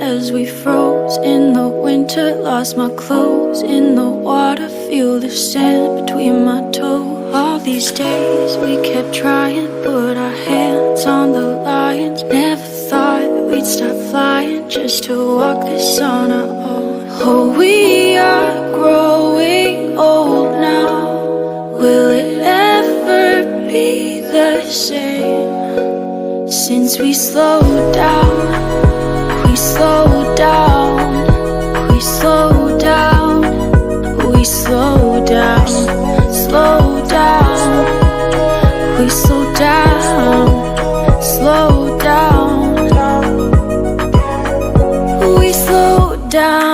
as we froze in the winter. Lost my clothes in the water, feel the sand between my toes. All these days we kept trying, put our hands on the lions. Never thought we'd stop flying just to walk this on our own. Oh, we are growing old now. Will it ever be the same? Since we slowed down, we slowed down, we slowed down, we slowed down, slow down, we slow down, slow down, we slow down.